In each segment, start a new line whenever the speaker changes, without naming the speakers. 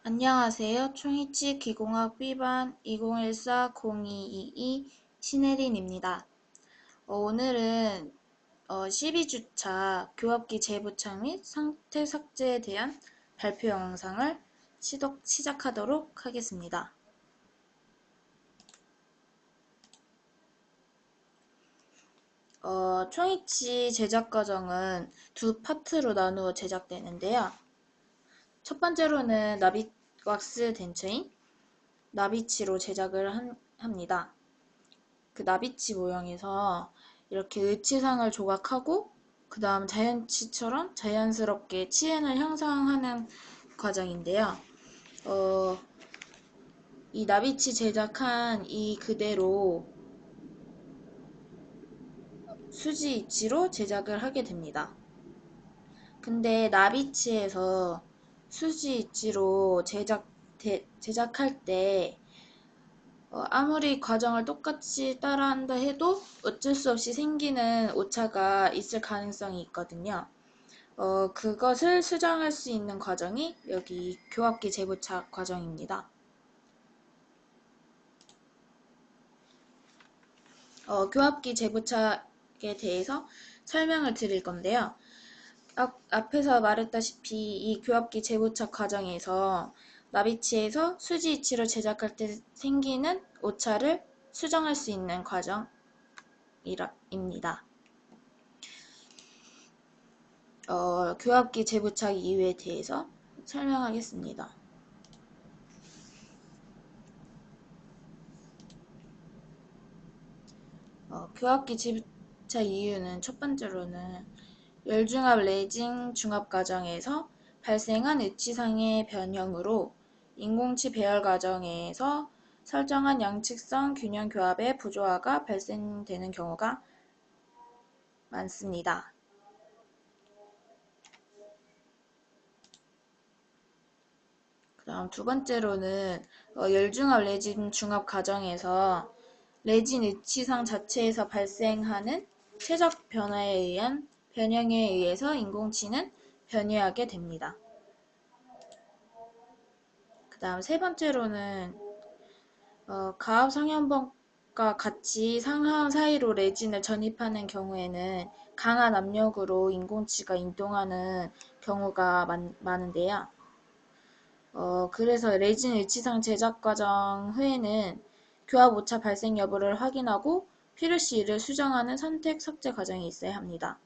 안녕하세요. 총2치 기공학 B반 2014-0222 신혜린입니다. 오늘은 12주차 교합기 재부착 및 상태 삭제에 대한 발표 영상을 시작하도록 하겠습니다. 총2치 제작 과정은 두 파트로 나누어 제작되는데요. 첫 번째로는 왁스 덴처인 나비치로 제작을 합니다. 그 나비치 모형에서 이렇게 의치상을 조각하고 그 다음 자연치처럼 자연스럽게 치앤을 형성하는 과정인데요. 이 나비치 제작한 이 그대로 수지 이치로 제작을 하게 됩니다. 근데 나비치에서 수지 이치로 제작할 때 아무리 과정을 똑같이 따라한다 해도 어쩔 수 없이 생기는 오차가 있을 가능성이 있거든요. 그것을 수정할 수 있는 과정이 여기 교합기 재부착 과정입니다. 교합기 재부착에 대해서 설명을 드릴 건데요. 앞에서 말했다시피 이 교합기 재부착 과정에서 나비치에서 수지 이치로 제작할 때 생기는 오차를 수정할 수 있는 과정입니다. 교합기 재부착 이유에 대해서 설명하겠습니다. 교합기 재부착 이유는 첫 번째로는 열중합 레진 중합 과정에서 발생한 의치상의 변형으로 인공치 배열 과정에서 설정한 양측성 균형 교합의 부조화가 발생되는 경우가 많습니다. 그 다음 두 번째로는 열중합 레진 중합 과정에서 레진 의치상 자체에서 발생하는 최적 변화에 의한 변형에 의해서 인공치는 변이하게 됩니다. 그 다음 세 번째로는 가압 상현범과 같이 상하원 사이로 레진을 전입하는 경우에는 강한 압력으로 인공치가 이동하는 경우가 많은데요. 그래서 레진 일치상 제작 과정 후에는 교합 오차 발생 여부를 확인하고 필요시 이를 수정하는 선택 삭제 과정이 있어야 합니다.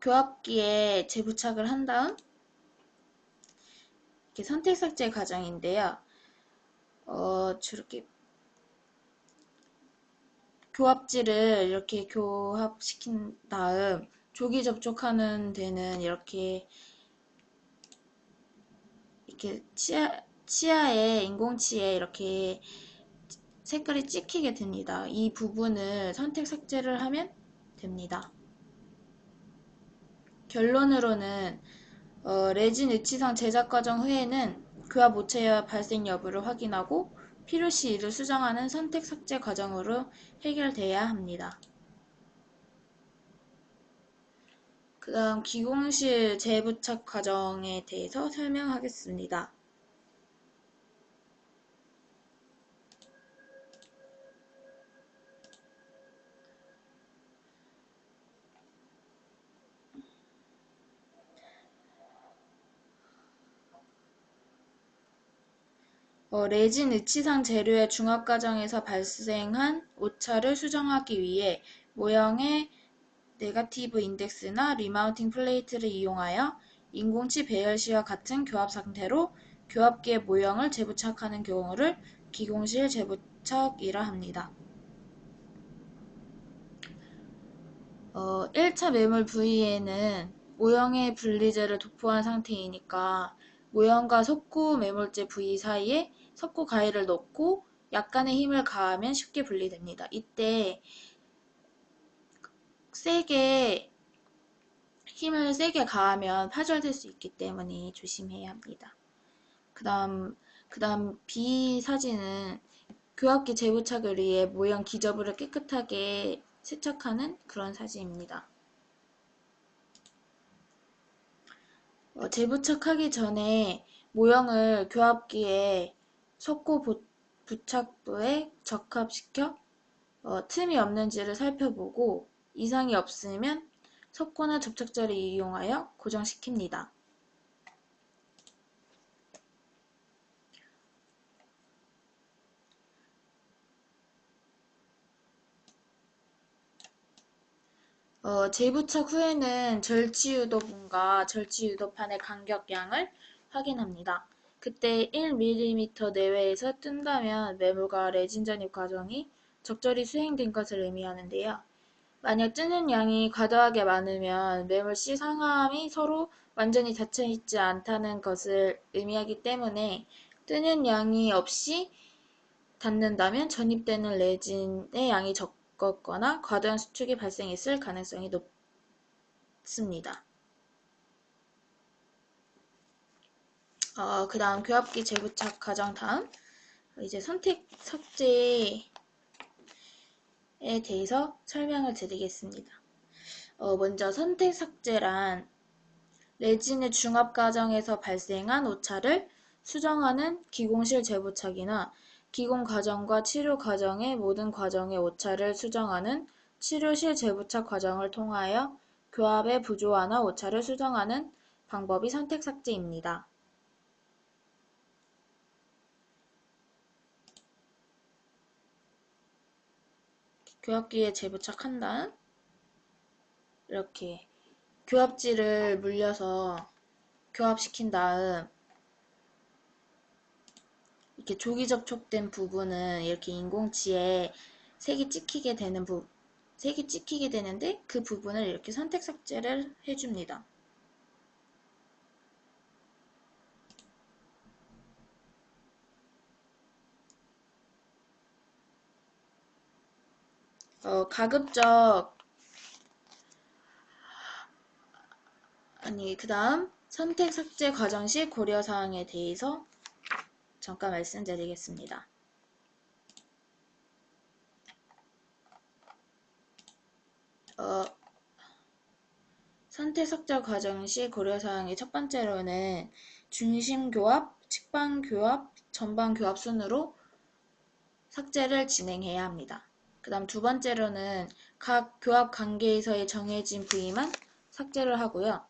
교합기에 재부착을 한 다음 이렇게 선택 삭제 과정인데요. 저렇게 교합지를 이렇게 교합시킨 다음 조기 접촉하는 데는 이렇게 치아에 인공치에 이렇게 색깔이 찍히게 됩니다. 이 부분을 선택 삭제를 하면 됩니다. 결론으로는 레진 의치상 제작 과정 후에는 교합 오차 발생 여부를 확인하고 필요시 이를 수정하는 선택 삭제 과정으로 해결돼야 합니다. 그 다음 기공실 재부착 과정에 대해서 설명하겠습니다. 레진 의치상 재료의 중합 과정에서 발생한 오차를 수정하기 위해 모형의 네거티브 인덱스나 리마운팅 플레이트를 이용하여 인공치 배열시와 같은 교합 상태로 교합기의 모형을 재부착하는 경우를 기공실 재부착이라 합니다. 1차 매몰 부위에는 모형의 분리재를 도포한 상태이니까 모형과 석고 매몰재 부위 사이에 석고 가위를 넣고 약간의 힘을 가하면 쉽게 분리됩니다. 이때 세게 힘을 세게 가하면 파절될 수 있기 때문에 조심해야 합니다. 그다음 B 사진은 교합기 재부착을 위해 모형 기저부를 깨끗하게 세척하는 그런 사진입니다. 재부착하기 전에 모형을 교합기에 석고 부착부에 적합시켜 틈이 없는지를 살펴보고 이상이 없으면 석고나 접착제를 이용하여 고정시킵니다. 재부착 후에는 절취유도분과 절취유도판의 간격양을 확인합니다. 그때 1mm 내외에서 뜬다면 매물과 레진 전입 과정이 적절히 수행된 것을 의미하는데요. 만약 뜨는 양이 과도하게 많으면 매물씨 상하함이 서로 완전히 닫혀있지 않다는 것을 의미하기 때문에 뜨는 양이 없이 닿는다면 전입되는 레진의 양이 적거나 과도한 수축이 발생했을 가능성이 높습니다. 그 다음 교합기 재부착 과정 다음 이제 선택 삭제에 대해서 설명을 드리겠습니다. 먼저 선택 삭제란 레진의 중합 과정에서 발생한 오차를 수정하는 기공실 재부착이나 기공 과정과 치료 과정의 모든 과정의 오차를 수정하는 치료실 재부착 과정을 통하여 교합의 부조화나 오차를 수정하는 방법이 선택 삭제입니다. 교합기에 재부착한 다음 이렇게 교합지를 물려서 교합시킨 다음 이렇게 조기 접촉된 부분은 이렇게 인공치에 색이 찍히게 되는데 그 부분을 이렇게 선택 삭제를 해줍니다. 그 다음 선택 삭제 과정 시 고려사항에 대해서 잠깐 말씀드리겠습니다. 선택 삭제 과정 시 고려사항의 첫 번째로는 중심교합, 측방교합, 전방교합 순으로 삭제를 진행해야 합니다. 그 다음 두 번째로는 각 교합 관계에서의 정해진 부위만 삭제를 하고요.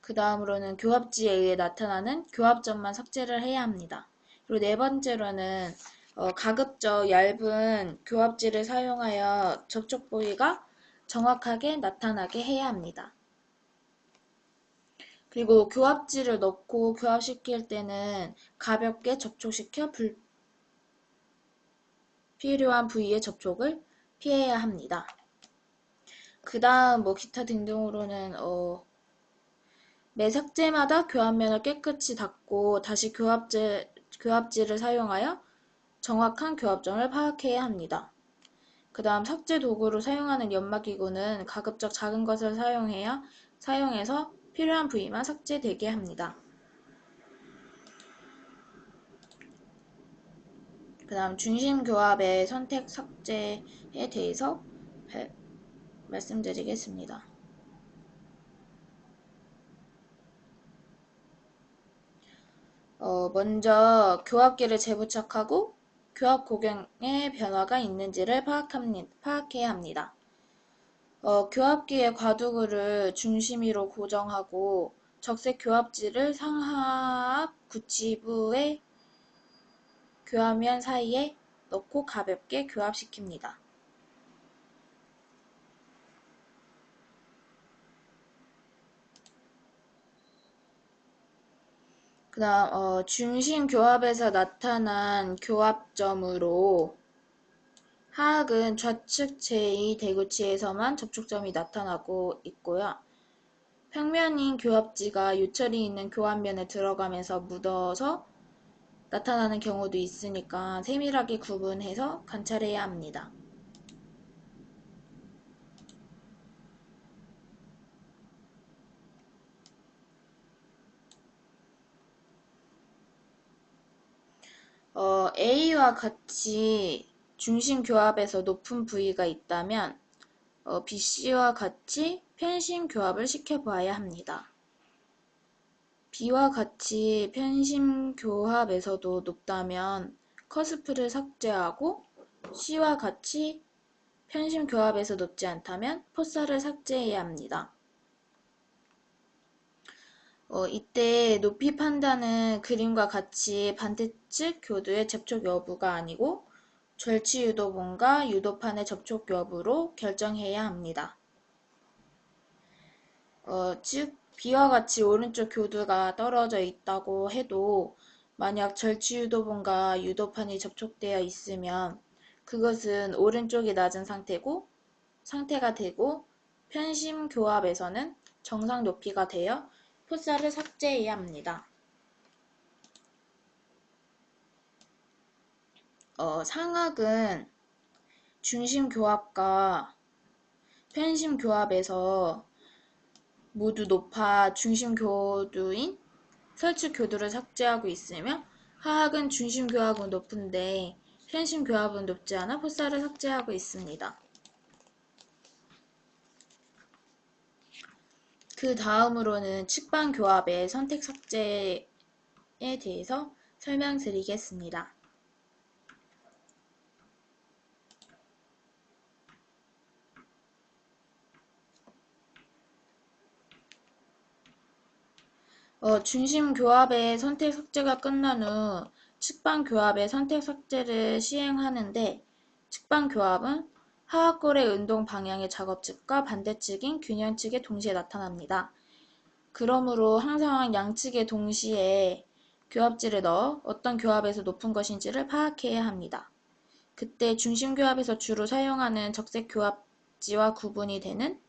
그 다음으로는 교합지에 의해 나타나는 교합점만 삭제를 해야 합니다. 그리고 네 번째로는 가급적 얇은 교합지를 사용하여 접촉 부위가 정확하게 나타나게 해야 합니다. 그리고 교합지를 넣고 교합시킬 때는 가볍게 접촉시켜 불필요한 부위의 접촉을 피해야 합니다. 그 다음 기타 등등으로는 매 삭제마다 교합면을 깨끗이 닦고 다시 교합지를 사용하여 정확한 교합점을 파악해야 합니다. 그 다음 삭제 도구로 사용하는 연마기구는 가급적 작은 것을 사용해서 필요한 부위만 삭제되게 합니다. 그 다음 중심교합의 선택 삭제에 대해서 말씀드리겠습니다. 먼저 교합기를 재부착하고 교합 고경의 변화가 있는지를 파악해야 합니다. 교합기의 과두구를 중심위로 고정하고 적색 교합지를 상하압 구치부의 교합면 사이에 넣고 가볍게 교합시킵니다. 그 다음 중심 교합에서 나타난 교합점으로 하악은 좌측 제2대구치에서만 접촉점이 나타나고 있고요. 평면인 교합지가 요철이 있는 교합면에 들어가면서 묻어서 나타나는 경우도 있으니까 세밀하게 구분해서 관찰해야 합니다. A와 같이 중심 교합에서 높은 부위가 있다면 BC와 같이 편심 교합을 시켜봐야 합니다. B와 같이 편심 교합에서도 높다면 커스프를 삭제하고 C와 같이 편심 교합에서 높지 않다면 포사를 삭제해야 합니다. 이때 높이 판단은 그림과 같이 반대측 교두의 접촉 여부가 아니고 절취 유도본과 유도판의 접촉 여부로 결정해야 합니다. 즉 B와 같이 오른쪽 교두가 떨어져 있다고 해도 만약 절취 유도본과 유도판이 접촉되어 있으면 그것은 오른쪽이 낮은 상태가 되고 편심 교합에서는 정상 높이가 되어 포사를 삭제해야 합니다. 상악은 중심 교합과 편심 교합에서 모두 높아 중심 교두인 설치 교두를 삭제하고 있으며 하악은 중심 교합은 높은데 편심 교합은 높지 않아 포사를 삭제하고 있습니다. 그 다음으로는 측방 교합의 선택 삭제에 대해서 설명드리겠습니다. 중심 교합의 선택 삭제가 끝난 후 측방 교합의 선택 삭제를 시행하는데 측방 교합은 하악골의 운동 방향의 작업측과 반대측인 균형측에 동시에 나타납니다. 그러므로 항상 양측에 동시에 교합지를 넣어 어떤 교합에서 높은 것인지를 파악해야 합니다. 그때 중심 교합에서 주로 사용하는 적색 교합지와 구분이 되는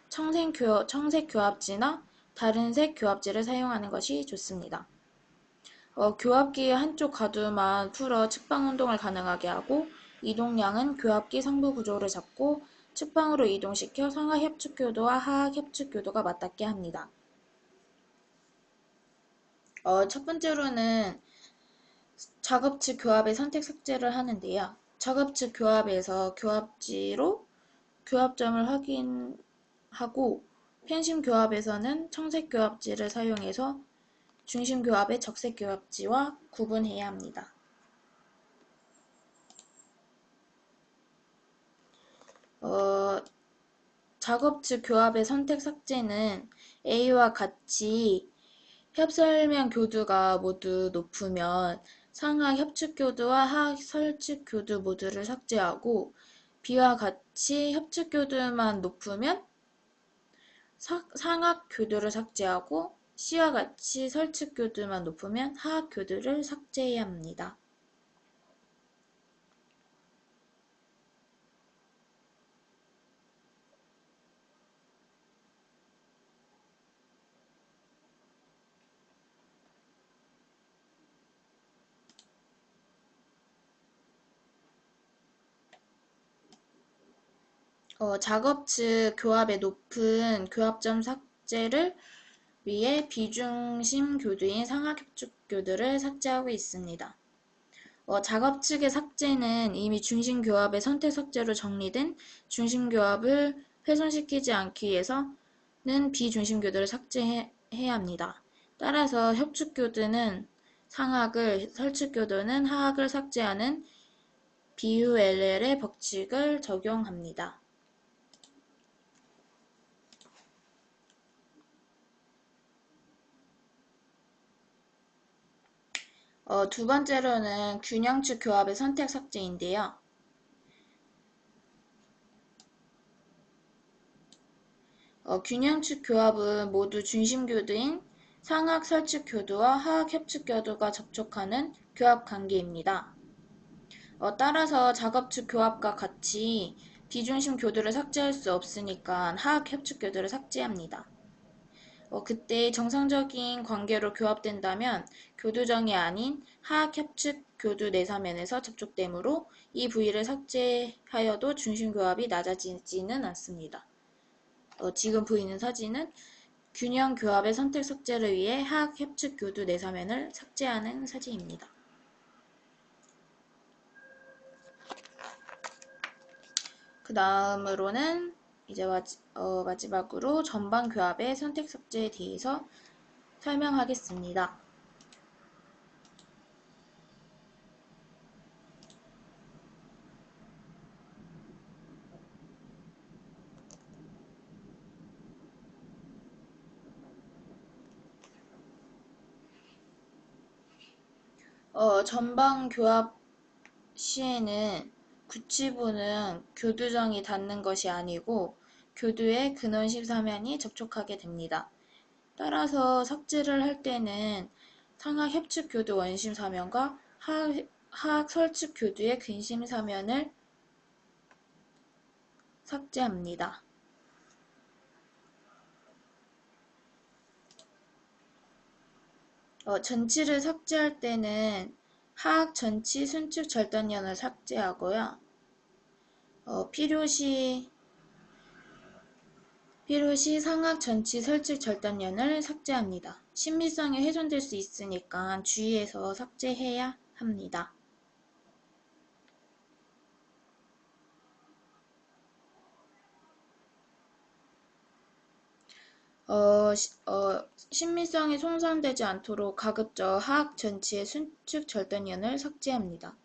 청색 교합지나 다른 색 교합지를 사용하는 것이 좋습니다. 교합기의 한쪽 가두만 풀어 측방 운동을 가능하게 하고 이동량은 교합기 상부 구조를 잡고 측방으로 이동시켜 상하 협축 교도와 하악 협축 교도가 맞닿게 합니다. 첫 번째로는 작업측 교합의 선택 삭제를 하는데요. 작업측 교합에서 교합지로 교합점을 확인하고 편심 교합에서는 청색 교합지를 사용해서 중심 교합의 적색 교합지와 구분해야 합니다. 작업측 교합의 선택 삭제는 A와 같이 협설면 교두가 모두 높으면 상하 협축 교두와 하악 설축 교두 모두를 삭제하고 B와 같이 협축 교두만 높으면 상악 교두를 삭제하고 C와 같이 설축 교두만 높으면 하악 교두를 삭제해야 합니다. 작업측 교합의 높은 교합점 삭제를 위해 비중심 교두인 상하협축 교두를 삭제하고 있습니다. 작업측의 삭제는 이미 중심 교합의 선택 삭제로 정리된 중심 교합을 훼손시키지 않기 위해서는 비중심 교두를 삭제해야 합니다. 따라서 협축 교두는 상악을, 설축 교두는 하악을 삭제하는 BULL의 법칙을 적용합니다. 두 번째로는 균형축 교합의 선택 삭제인데요. 균형축 교합은 모두 중심 교두인 상악 설축 교두와 하악 협축 교두가 접촉하는 교합 관계입니다. 따라서 작업축 교합과 같이 비중심 교두를 삭제할 수 없으니까 하악 협축 교두를 삭제합니다. 그때 정상적인 관계로 교합된다면 교두정이 아닌 하악 협축 교두 내사면에서 접촉되므로 이 부위를 삭제하여도 중심 교합이 낮아지지는 않습니다. 지금 보이는 사진은 균형 교합의 선택 삭제를 위해 하악 협측 교두 내사면을 삭제하는 사진입니다. 그 다음으로는 이제 마지막으로 전방 교합의 선택 삭제에 대해서 설명하겠습니다. 전방 교합 시에는 구치부는 교두정이 닿는 것이 아니고 교두의 근원 14면이 접촉하게 됩니다. 따라서 삭제를 할 때는 상하 협측 교두 원심 사면과 하악 설측 교두의 근심 사면을 삭제합니다. 전치를 삭제할 때는 하악 전치 순측 절단연을 삭제하고요. 필요시 상악 전치 설측 절단연을 삭제합니다. 신미성이 훼손될 수 있으니까 주의해서 삭제해야 합니다. 신미성이 손상되지 않도록 가급적 하악 전치의 순측 절단연을 삭제합니다.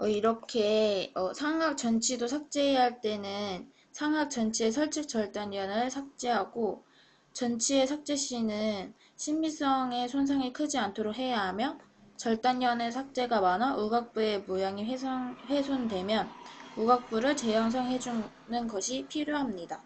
이렇게 상악 전치도 삭제해야 할 때는 상악 전치의 설측 절단연을 삭제하고 전치의 삭제 시는 신미성의 손상이 크지 않도록 해야 하며 절단연의 삭제가 많아 우각부의 모양이 훼손되면 우각부를 재형성해주는 것이 필요합니다.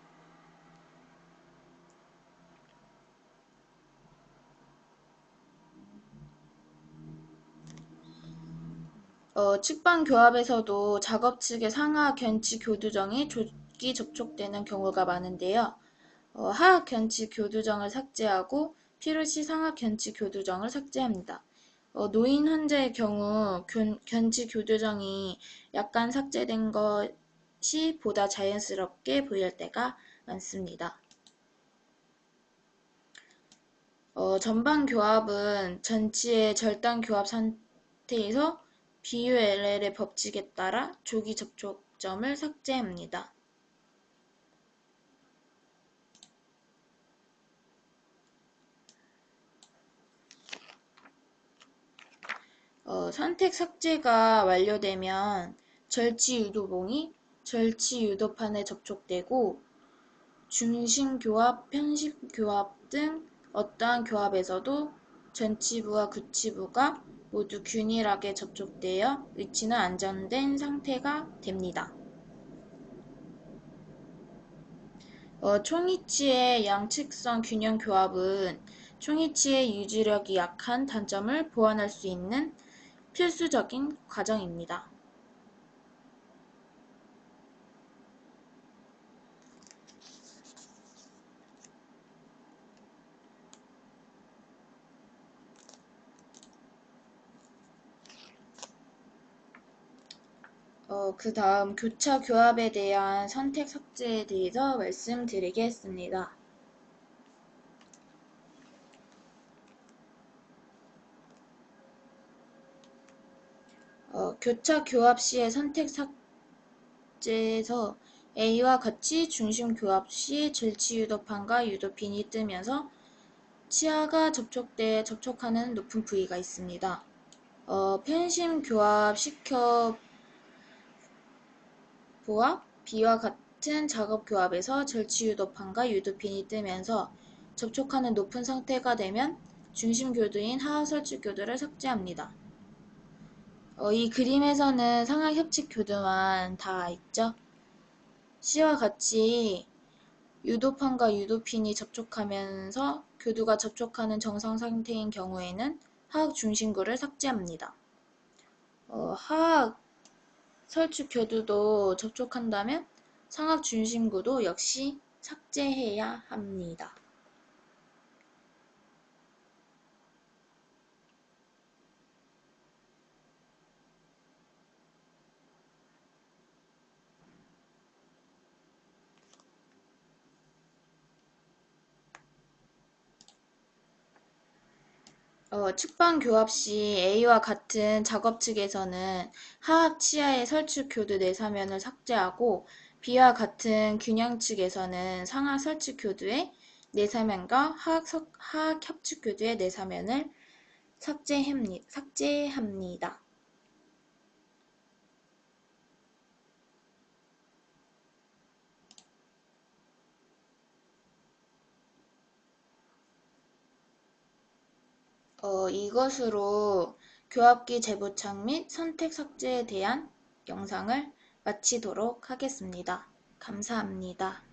측방 교합에서도 작업 측의 상하 견치 교두정이 조기 접촉되는 경우가 많은데요. 하악 견치 교두정을 삭제하고 필요시 상하 견치 교두정을 삭제합니다. 노인 환자의 경우 견치 교두정이 약간 삭제된 것이 보다 자연스럽게 보일 때가 많습니다. 전방 교합은 전치의 절단 교합 상태에서 BULL의 법칙에 따라 조기 접촉점을 삭제합니다. 선택 삭제가 완료되면 절치 유도봉이 절치 유도판에 접촉되고 중심 교합, 편심 교합 등 어떠한 교합에서도 전치부와 구치부가 모두 균일하게 접촉되어 위치는 안정된 상태가 됩니다. 총위치의 양측성 균형 교합은 총위치의 유지력이 약한 단점을 보완할 수 있는 필수적인 과정입니다. 그 다음 교차 교합에 대한 선택 삭제에 대해서 말씀드리겠습니다. 교차 교합 시의 선택 삭제에서 A와 같이 중심 교합 시 절치 유도판과 유도핀이 뜨면서 치아가 접촉하는 높은 부위가 있습니다. 펜심 교합 시켜 보와 B와 같은 작업 교합에서 절치 유도판과 유도핀이 뜨면서 접촉하는 높은 상태가 되면 중심 교두인 하하 설치 교두를 삭제합니다. 이 그림에서는 상하 협칙 교두만 다 있죠. C와 같이 유도판과 유도핀이 접촉하면서 교두가 접촉하는 정상 상태인 경우에는 하악 중심구를 삭제합니다. 하악 설치 교두도 접촉한다면 상학 중심구도 역시 삭제해야 합니다. 측방 교합 시 A와 같은 작업 측에서는 하학 치하의 설치 교두 내사면을 삭제하고 B와 같은 균형 측에서는 상하 설치 교두의 내사면과 하학 협측 교두의 내사면을 삭제합니다. 이것으로 교합기 재부착 및 선택 삭제에 대한 영상을 마치도록 하겠습니다. 감사합니다.